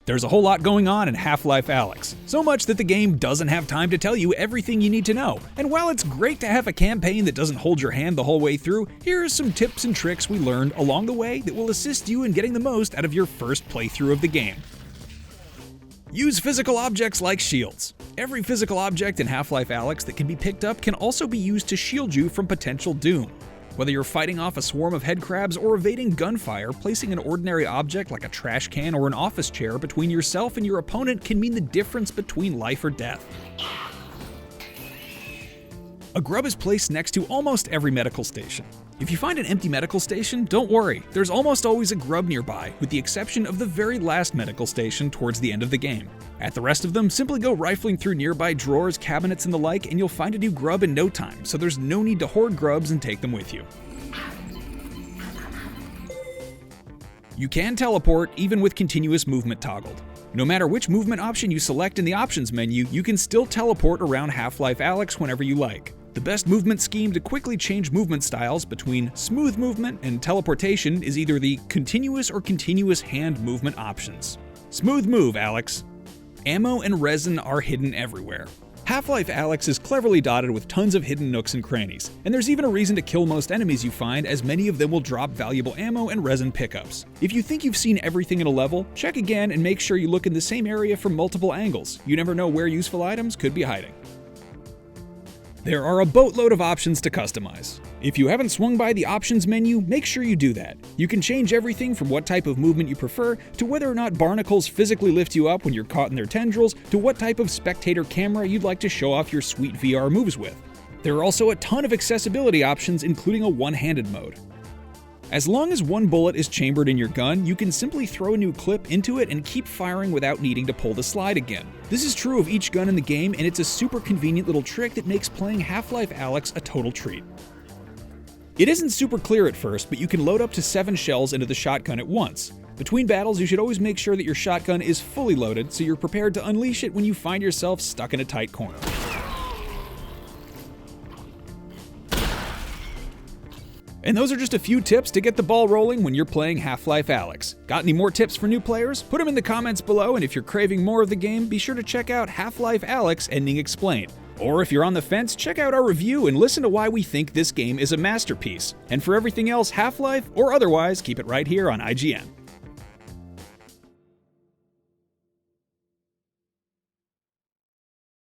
There's a whole lot going on in Half-Life Alyx, so much that the game doesn't have time to tell you everything you need to know. And while it's great to have a campaign that doesn't hold your hand the whole way through, here are some tips and tricks we learned along the way that will assist you in getting the most out of your first playthrough of the game. Use physical objects like shields. Every physical object in Half-Life Alyx that can be picked up can also be used to shield you from potential doom. Whether you're fighting off a swarm of headcrabs or evading gunfire, placing an ordinary object like a trash can or an office chair between yourself and your opponent can mean the difference between life or death. A grub is placed next to almost every medical station. If you find an empty medical station, don't worry, there's almost always a grub nearby, with the exception of the very last medical station towards the end of the game. At the rest of them, simply go rifling through nearby drawers, cabinets, and the like, and you'll find a new grub in no time, so there's no need to hoard grubs and take them with you. You can teleport even with continuous movement toggled. No matter which movement option you select in the options menu, you can still teleport around Half-Life Alyx whenever you like. The best movement scheme to quickly change movement styles between smooth movement and teleportation is either the continuous or continuous hand movement options. Smooth move, Alyx. Ammo and resin are hidden everywhere. Half-Life Alyx is cleverly dotted with tons of hidden nooks and crannies, and there's even a reason to kill most enemies you find, as many of them will drop valuable ammo and resin pickups. If you think you've seen everything in a level, check again and make sure you look in the same area from multiple angles. You never know where useful items could be hiding. There are a boatload of options to customize. If you haven't swung by the options menu, make sure you do that. You can change everything from what type of movement you prefer, to whether or not barnacles physically lift you up when you're caught in their tendrils, to what type of spectator camera you'd like to show off your sweet VR moves with. There are also a ton of accessibility options, including a one-handed mode. As long as one bullet is chambered in your gun, you can simply throw a new clip into it and keep firing without needing to pull the slide again. This is true of each gun in the game, and it's a super convenient little trick that makes playing Half-Life Alyx a total treat. It isn't super clear at first, but you can load up to 7 shells into the shotgun at once. Between battles, you should always make sure that your shotgun is fully loaded so you're prepared to unleash it when you find yourself stuck in a tight corner. And those are just a few tips to get the ball rolling when you're playing Half-Life Alyx. Got any more tips for new players? Put them in the comments below, and if you're craving more of the game, be sure to check out Half-Life Alyx Ending Explained. Or if you're on the fence, check out our review and listen to why we think this game is a masterpiece. And for everything else Half-Life or otherwise, keep it right here on IGN.